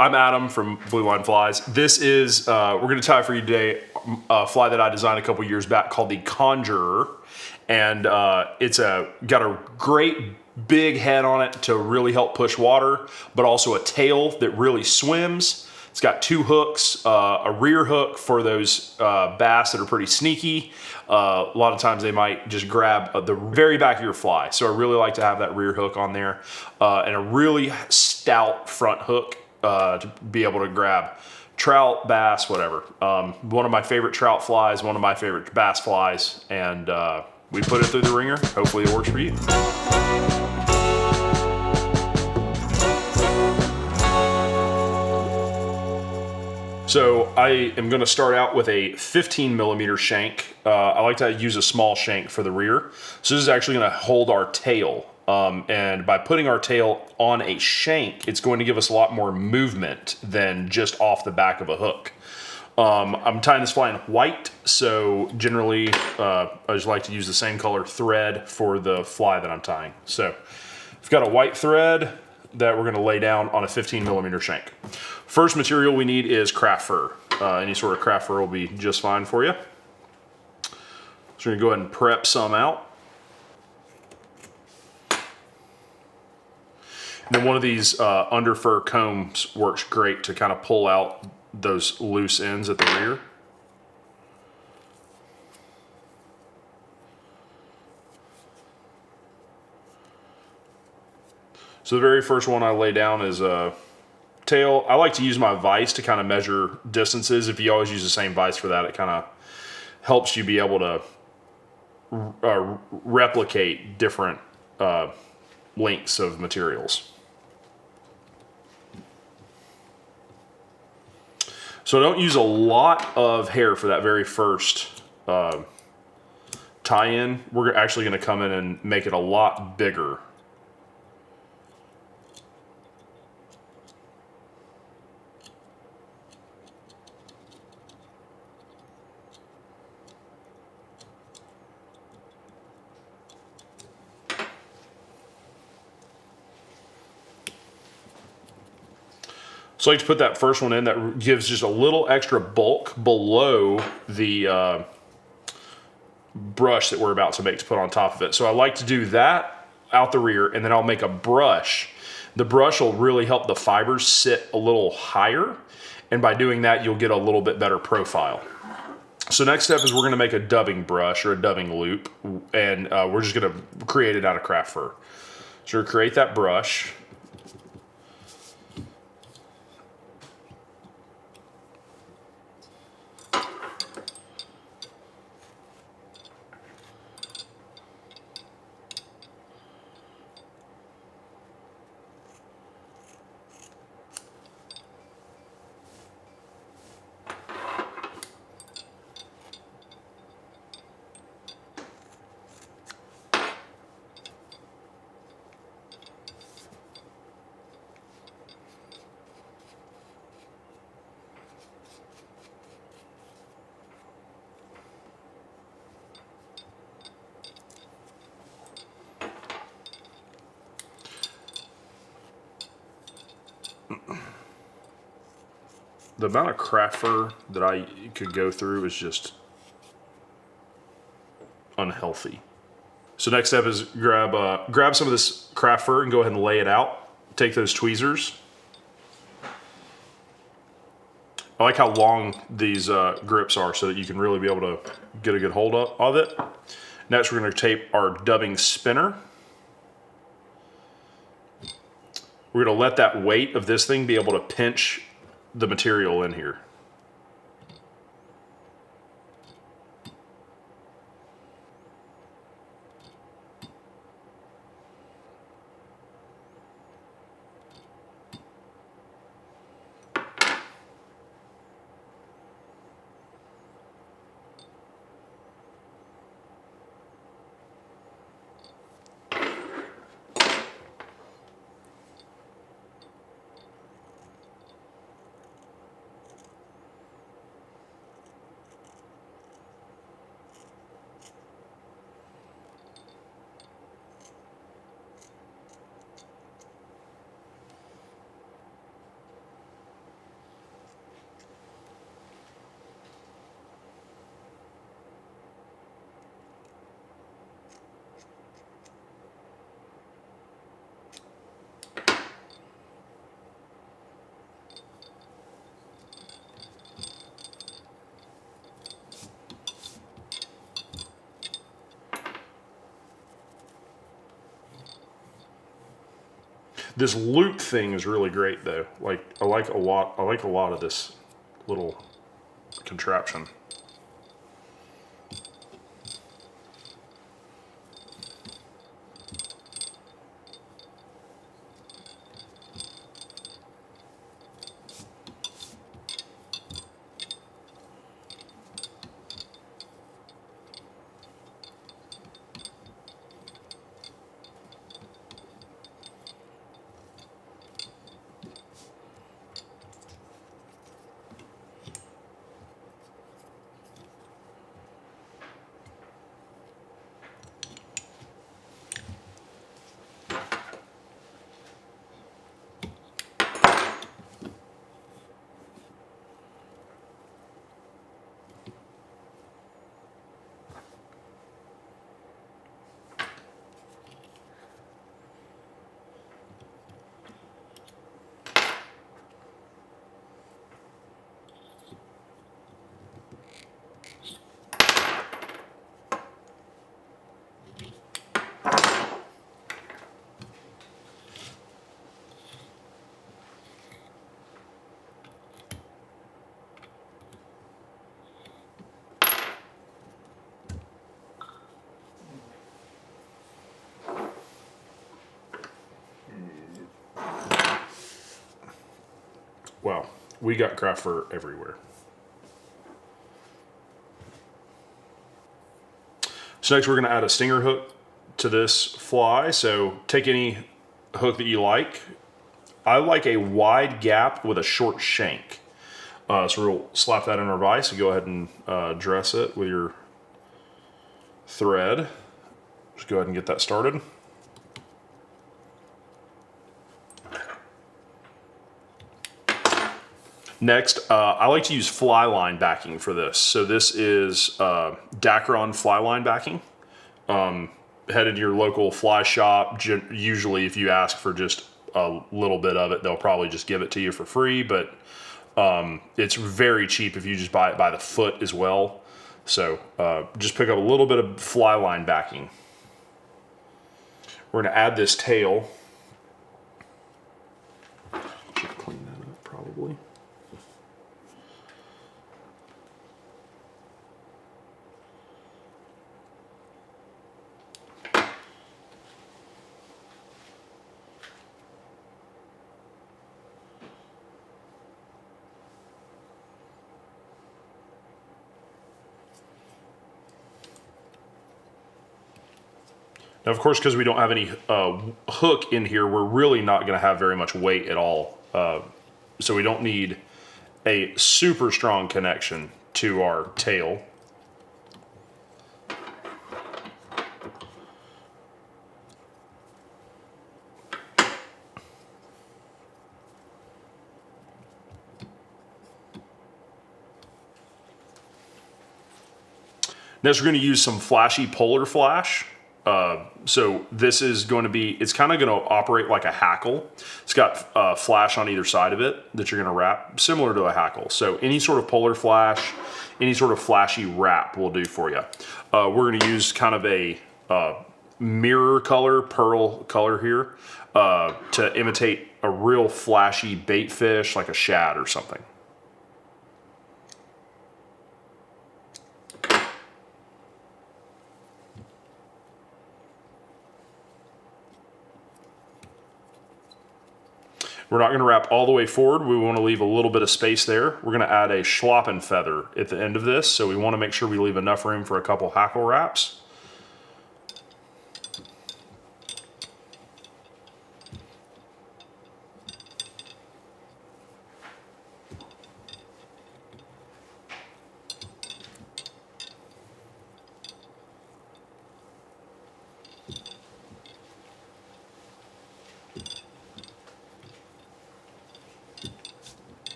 I'm Adam from Blue Line Flies. This is, we're gonna tie for you today a fly that I designed a couple years back called the Conjurer. And it's got a great big head on it to really help push water, but also a tail that really swims. It's got two hooks, a rear hook for those bass that are pretty sneaky. A lot of times they might just grab the very back of your fly. So I really like to have that rear hook on there, and a really stout front hook to be able to grab trout, bass, whatever. One of my favorite trout flies, one of my favorite bass flies, and we put it through the ringer. Hopefully it works for you. So I am going to start out with a 15 millimeter shank. I like to use a small shank for the rear. So this is actually going to hold our tail. And by putting our tail on a shank, it's going to give us a lot more movement than just off the back of a hook. I'm tying this fly in white, so generally I just like to use the same color thread for the fly that I'm tying. So I've got a white thread that we're going to lay down on a 15 millimeter shank. First material we need is craft fur. Any sort of craft fur will be just fine for you. So we're going to go ahead and prep some out. And then one of these under fur combs works great to kind of pull out those loose ends at the rear. So the very first one I lay down is a tail. I like to use my vise to kind of measure distances. If you always use the same vise for that, it kind of helps you be able to replicate different lengths of materials. So I don't use a lot of hair for that very first tie-in. We're actually going to come in and make it a lot bigger. So I like to put that first one in. That gives just a little extra bulk below the brush that we're about to make to put on top of it. So I like to do that out the rear, and then I'll make a brush. The brush will really help the fibers sit a little higher, and by doing that, you'll get a little bit better profile. So next step is we're going to make a dubbing brush or a dubbing loop, and we're just going to create it out of craft fur. So to create that brush, the amount of craft fur that I could go through is just unhealthy. So next step is grab some of this craft fur and go ahead and lay it out. Take those tweezers. I like how long these grips are so that you can really be able to get a good hold of it. Next we're going to tape our dubbing spinner. We're going to let that weight of this thing be able to pinch the material in here. This loop thing is really great though. Like I like a lot of this little contraption. Wow, we got craft fur everywhere. So next we're going to add a stinger hook to this fly. So take any hook that you like. I like a wide gap with a short shank. So we'll slap that in our vise and go ahead and dress it with your thread. Just go ahead and get that started. Next, I like to use fly line backing for this. So this is Dacron fly line backing. Head into your local fly shop. Usually if you ask for just a little bit of it, they'll probably just give it to you for free, but it's very cheap if you just buy it by the foot as well. So just pick up a little bit of fly line backing. We're gonna add this tail. Should clean that up probably. Now, of course, because we don't have any hook in here, we're really not going to have very much weight at all. So we don't need a super strong connection to our tail. Next, we're going to use some flashy polar flash. So this is going to be, it's kind of going to operate like a hackle. It's got flash on either side of it that you're going to wrap, similar to a hackle. So any sort of polar flash, any sort of flashy wrap will do for you. We're going to use kind of a mirror color, pearl color here, to imitate a real flashy bait fish like a shad or something. We're not going to wrap all the way forward. We want to leave a little bit of space there. We're going to add a schlappen feather at the end of this, so we want to make sure we leave enough room for a couple hackle wraps.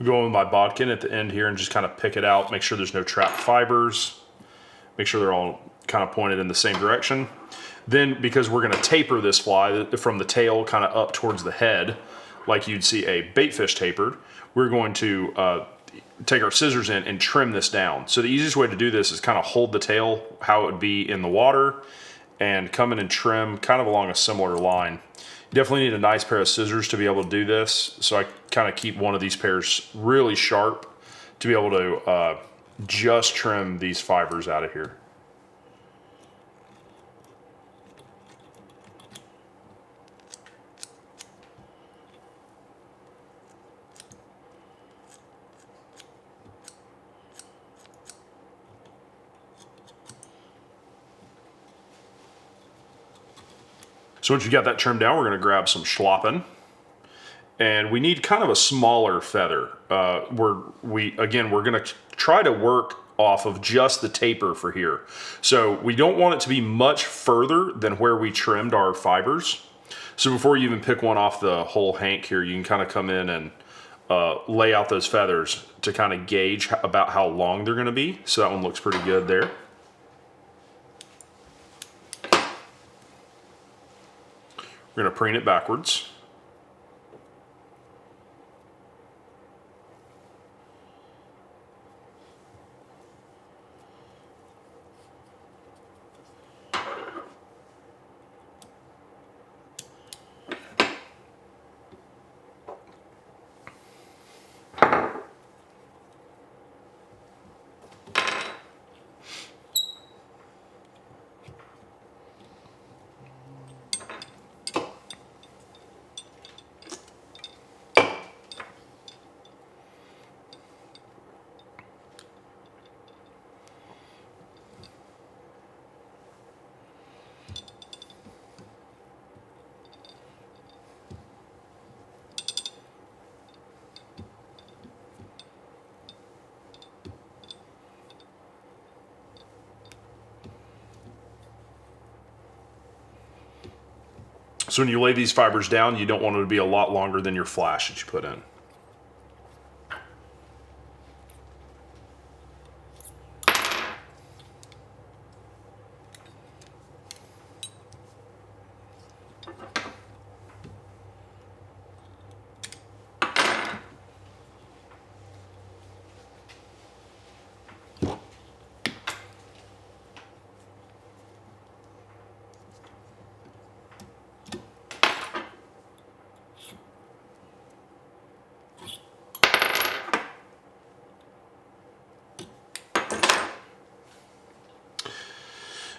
Go in with my bodkin at the end here and just kind of pick it out, make sure there's no trapped fibers, make sure they're all kind of pointed in the same direction. Then, because we're gonna taper this fly from the tail kind of up towards the head, like you'd see a baitfish tapered, we're going to take our scissors in and trim this down. So the easiest way to do this is kind of hold the tail how it would be in the water and come in and trim kind of along a similar line. You definitely need a nice pair of scissors to be able to do this. So I kind of keep one of these pairs really sharp to be able to just trim these fibers out of here. So once you got that trimmed down, we're gonna grab some schlappen. And we need kind of a smaller feather. We're gonna try to work off of just the taper for here. So we don't want it to be much further than where we trimmed our fibers. So before you even pick one off the whole hank here, you can kind of come in and lay out those feathers to kind of gauge about how long they're gonna be. So that one looks pretty good there. We're gonna preen it backwards. So when you lay these fibers down, you don't want it to be a lot longer than your flash that you put in.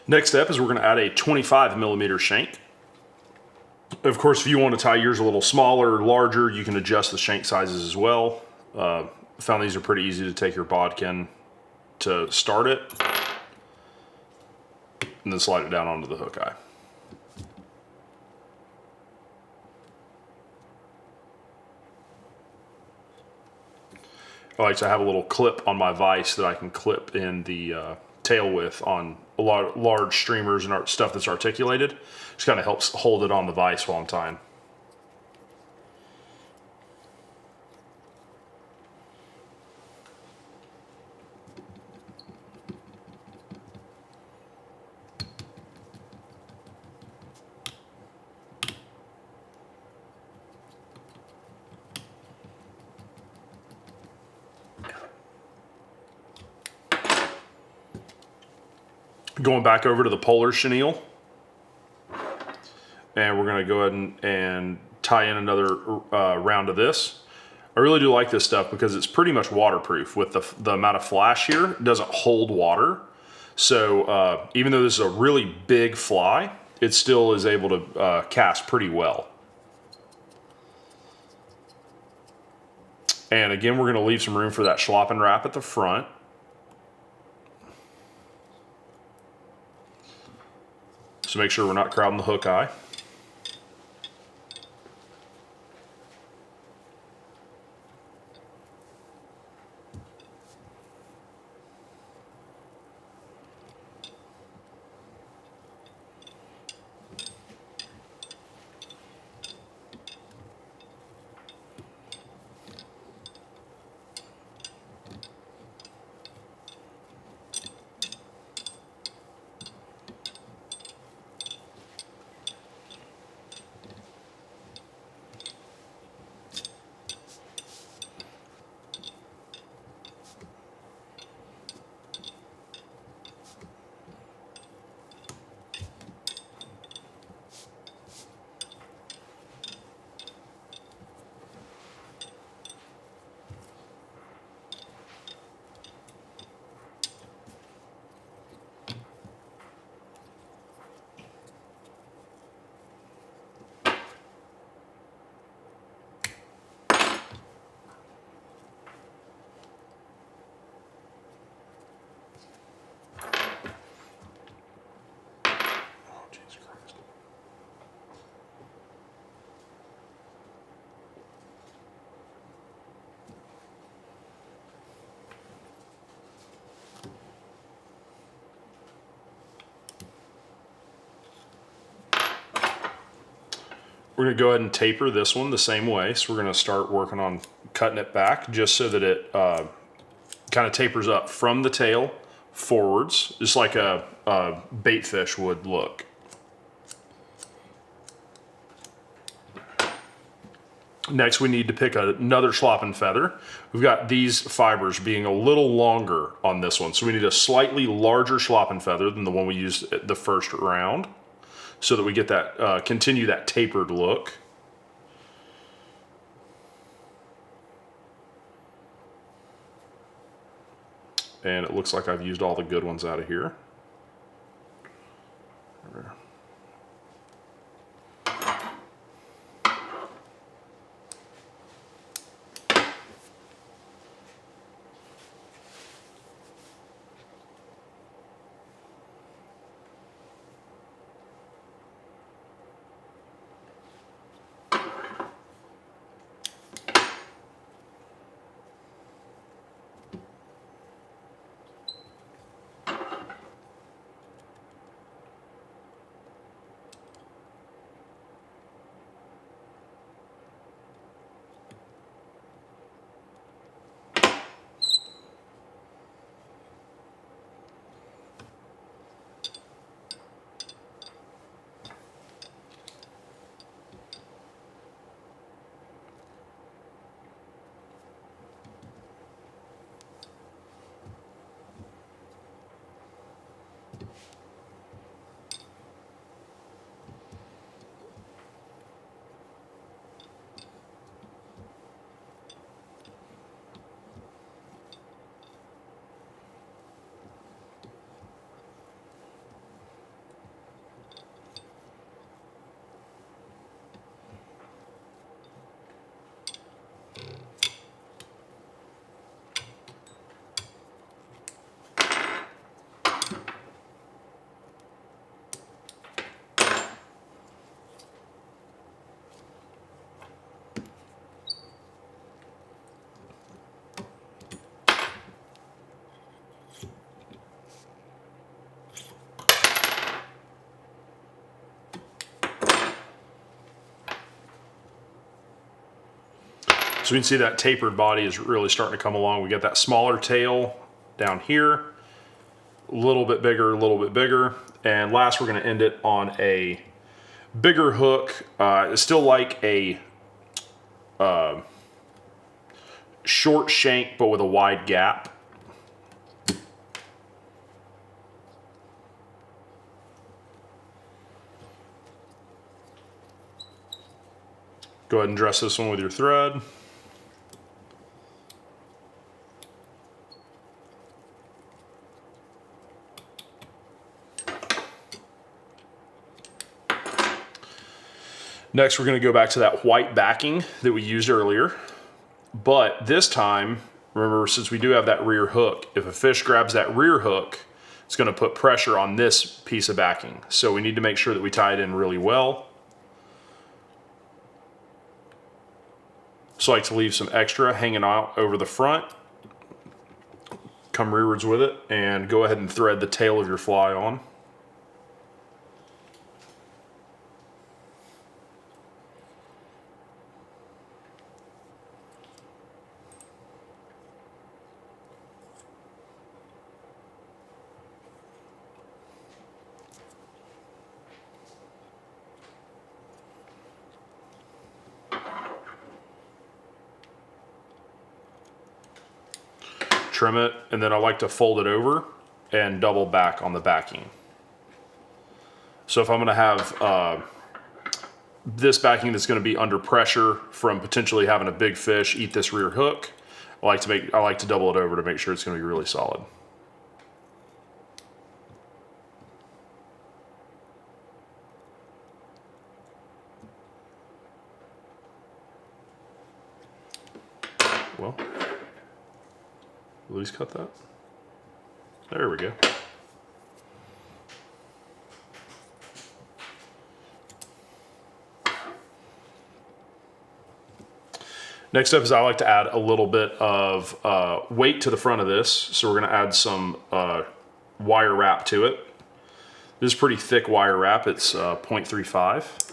Next step is we're gonna add a 25 millimeter shank. Of course, if you want to tie yours a little smaller or larger, you can adjust the shank sizes as well. Found these are pretty easy to take your bodkin to start it and then slide it down onto the hook eye. I like to have a little clip on my vise that I can clip in the tail with on a lot of large streamers and stuff that's articulated. Just kind of helps hold it on the vise while I'm tying. Going back over to the polar chenille, and we're going to go ahead and tie in another round of this. I really do like this stuff because it's pretty much waterproof. With the amount of flash here, it doesn't hold water. So even though this is a really big fly, it still is able to cast pretty well. And again, we're going to leave some room for that schlappen wrap at the front. So make sure we're not crowding the hook eye. We're gonna go ahead and taper this one the same way. So we're gonna start working on cutting it back just so that it kind of tapers up from the tail forwards, just like a bait fish would look. Next, we need to pick another slopping feather. We've got these fibers being a little longer on this one, so we need a slightly larger slopping feather than the one we used at the first round, so that we get that continue that tapered look. And it looks like I've used all the good ones out of here. So we can see that tapered body is really starting to come along. We got that smaller tail down here, a little bit bigger, a little bit bigger. And last, we're gonna end it on a bigger hook. It's still like a short shank, but with a wide gap. Go ahead and dress this one with your thread. Next, we're going to go back to that white backing that we used earlier. But this time, remember, since we do have that rear hook, if a fish grabs that rear hook, it's going to put pressure on this piece of backing. So we need to make sure that we tie it in really well. So I like to leave some extra hanging out over the front. Come rearwards with it and go ahead and thread the tail of your fly on. Trim it, and then I like to fold it over and double back on the backing. So if I'm gonna have this backing that's gonna be under pressure from potentially having a big fish eat this rear hook, I like to double it over to make sure it's gonna be really solid. Well, at least cut that. There we go. Next up is I like to add a little bit of weight to the front of this. So we're gonna add some wire wrap to it. This is pretty thick wire wrap. It's 0.35.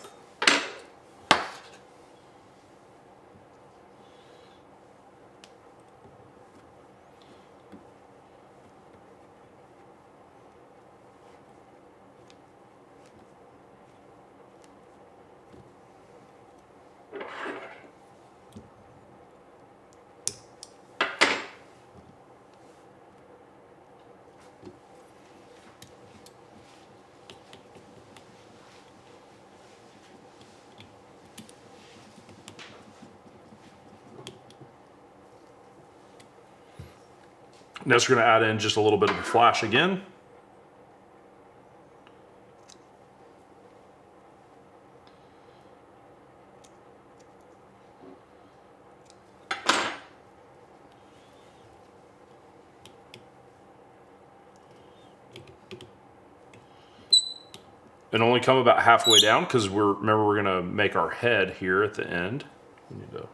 Next, we're going to add in just a little bit of the flash again. And only come about halfway down because remember we're going to make our head here at the end. We need to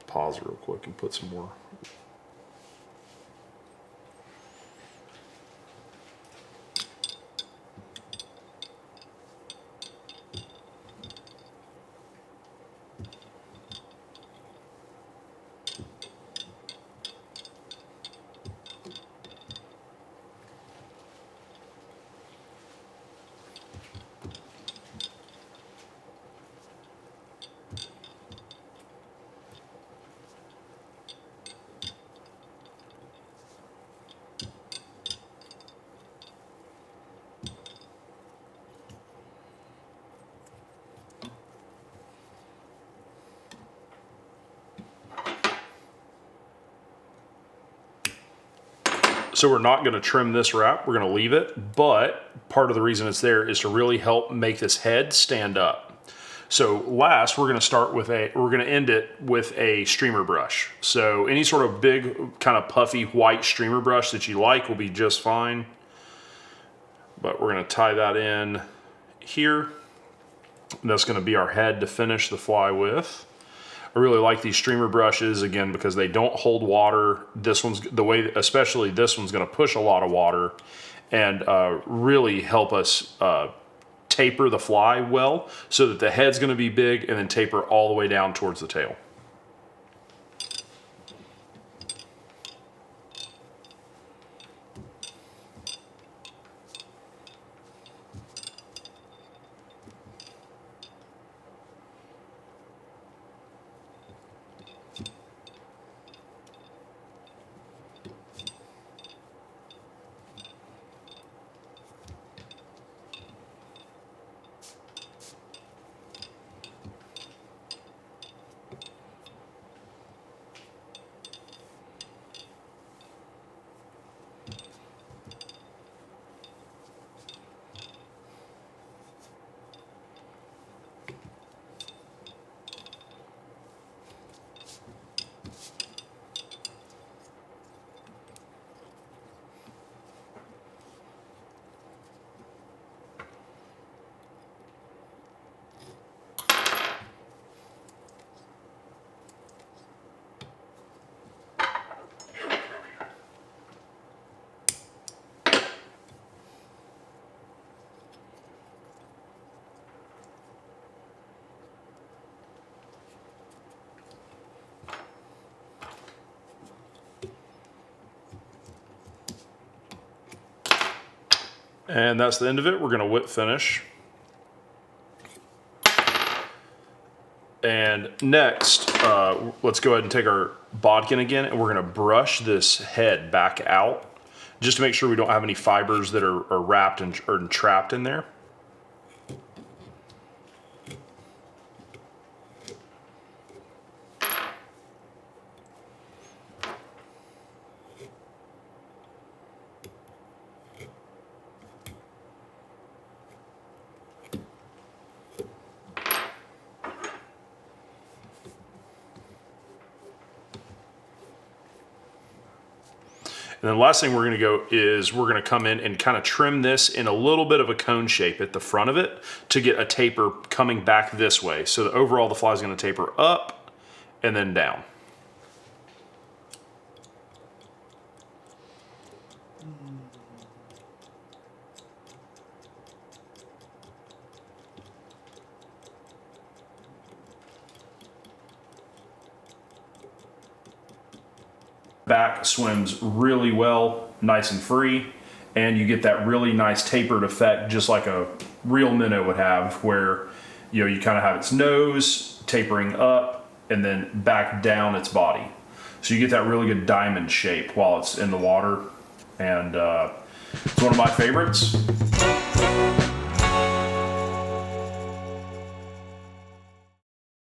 pause real quick and put some more. So we're not going to trim this wrap, we're going to leave it, but part of the reason it's there is to really help make this head stand up. So last, we're going to end it with a streamer brush. So any sort of big, kind of puffy white streamer brush that you like will be just fine. But we're going to tie that in here. And that's going to be our head to finish the fly with. I really like these streamer brushes, again, because they don't hold water. This one's, especially this one's gonna push a lot of water and really help us taper the fly well so that the head's gonna be big and then taper all the way down towards the tail. And that's the end of it. We're going to whip finish. And next, let's go ahead and take our bodkin again, and we're going to brush this head back out just to make sure we don't have any fibers that are wrapped or trapped in there. And then the last thing we're going to go is we're going to come in and kind of trim this in a little bit of a cone shape at the front of it to get a taper coming back this way. So that overall the fly is going to taper up and then down. Back swims really well, nice and free, and you get that really nice tapered effect just like a real minnow would have, where you kind of have its nose tapering up and then back down its body. So you get that really good diamond shape while it's in the water, and it's one of my favorites.